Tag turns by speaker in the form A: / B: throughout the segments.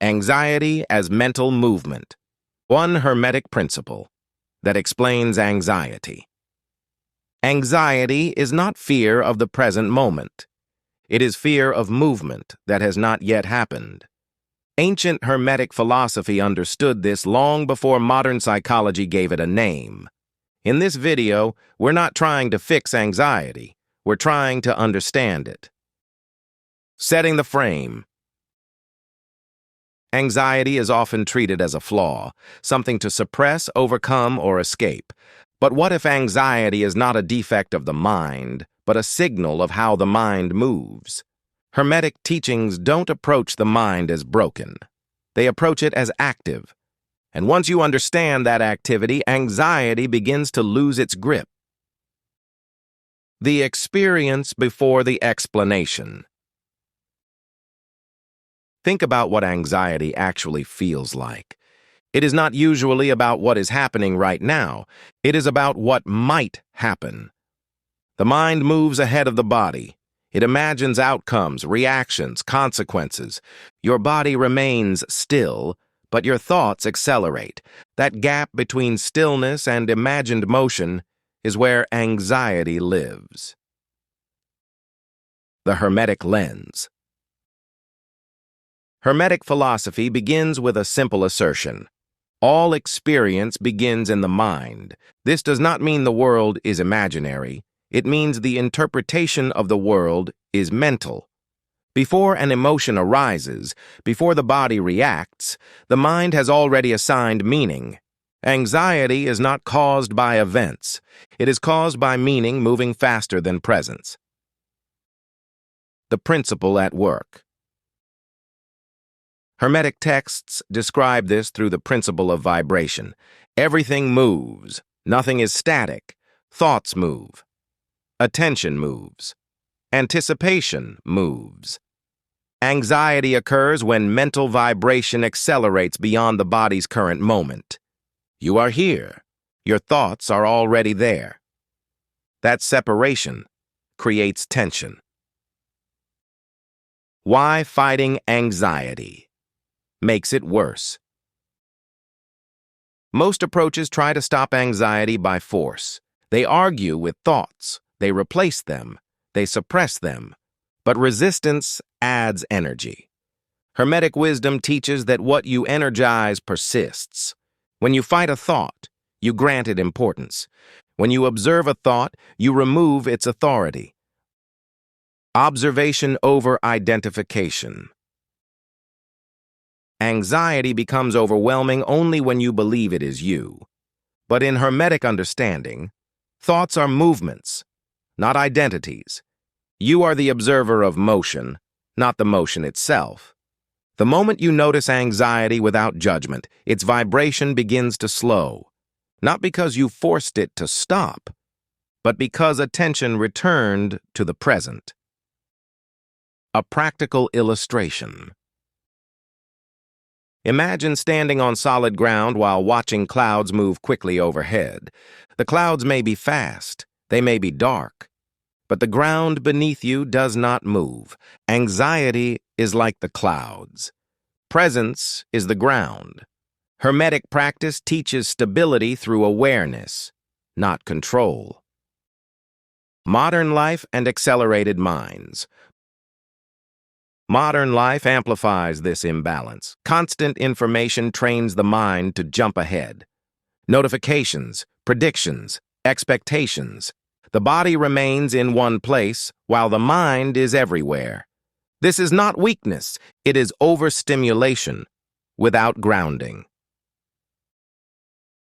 A: Anxiety as mental movement. One Hermetic principle that explains anxiety. Anxiety is not fear of the present moment. It is fear of movement that has not yet happened. Ancient Hermetic philosophy understood this long before modern psychology gave it a name. In this video, we're not trying to fix anxiety. We're trying to understand it. Setting the frame. Anxiety is often treated as a flaw, something to suppress, overcome, or escape. But what if anxiety is not a defect of the mind, but a signal of how the mind moves? Hermetic teachings don't approach the mind as broken. They approach it as active. And once you understand that activity, anxiety begins to lose its grip. The experience before the explanation. Think about what anxiety actually feels like. It is not usually about what is happening right now. It is about what might happen. The mind moves ahead of the body. It imagines outcomes, reactions, consequences. Your body remains still, but your thoughts accelerate. That gap between stillness and imagined motion is where anxiety lives. The Hermetic lens. Hermetic philosophy begins with a simple assertion. All experience begins in the mind. This does not mean the world is imaginary. It means the interpretation of the world is mental. Before an emotion arises, before the body reacts, the mind has already assigned meaning. Anxiety is not caused by events. It is caused by meaning moving faster than presence. The principle at work. Hermetic texts describe this through the principle of vibration. Everything moves. Nothing is static. Thoughts move. Attention moves. Anticipation moves. Anxiety occurs when mental vibration accelerates beyond the body's current moment. You are here. Your thoughts are already there. That separation creates tension. Why fighting anxiety makes it worse? Most approaches try to stop anxiety by force. They argue with thoughts. They replace them. They suppress them. But resistance adds energy. Hermetic wisdom teaches that what you energize persists. When you fight a thought, you grant it importance. When you observe a thought, you remove its authority. Observation over identification. Anxiety becomes overwhelming only when you believe it is you. But in Hermetic understanding, thoughts are movements, not identities. You are the observer of motion, not the motion itself. The moment you notice anxiety without judgment, its vibration begins to slow, not because you forced it to stop, but because attention returned to the present. A practical illustration. Imagine standing on solid ground while watching clouds move quickly overhead. The clouds may be fast, they may be dark, but the ground beneath you does not move. Anxiety is like the clouds. Presence is the ground. Hermetic practice teaches stability through awareness, not control. Modern life and accelerated minds. Modern life amplifies this imbalance. Constant information trains the mind to jump ahead. Notifications, predictions, expectations. The body remains in one place while the mind is everywhere. This is not weakness, it is overstimulation without grounding.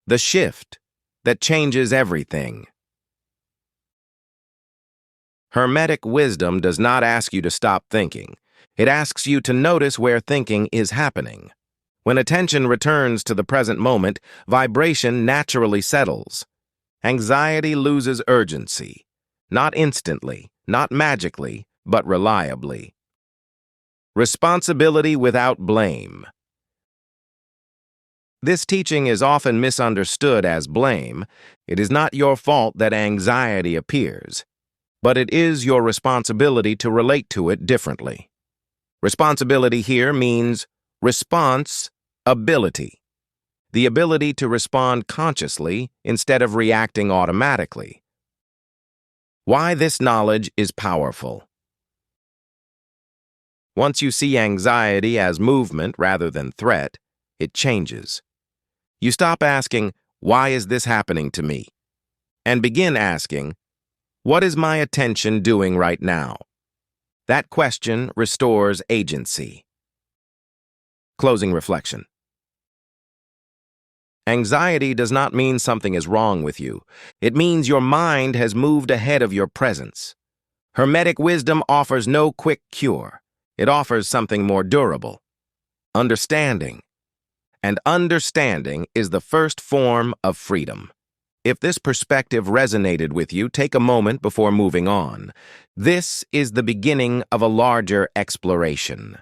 A: The shift that changes everything. Hermetic wisdom does not ask you to stop thinking. It asks you to notice where thinking is happening. When attention returns to the present moment, vibration naturally settles. Anxiety loses urgency, not instantly, not magically, but reliably. Responsibility without blame. This teaching is often misunderstood as blame. It is not your fault that anxiety appears, but it is your responsibility to relate to it differently. Responsibility here means Response, ability. The ability to respond consciously instead of reacting automatically. Why this knowledge is powerful. Once you see anxiety as movement rather than threat, it changes. You stop asking, "Why is this happening to me?" and begin asking, "What is my attention doing right now?" That question restores agency. Closing reflection. Anxiety does not mean something is wrong with you. It means your mind has moved ahead of your presence. Hermetic wisdom offers no quick cure. It offers something more durable. Understanding. And understanding is the first form of freedom. If this perspective resonated with you, take a moment before moving on. This is the beginning of a larger exploration.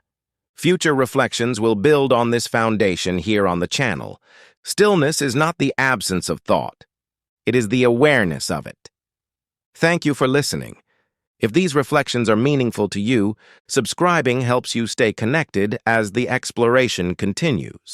A: Future reflections will build on this foundation here on the channel. Stillness is not the absence of thought. It is the awareness of it. Thank you for listening. If these reflections are meaningful to you, subscribing helps you stay connected as the exploration continues.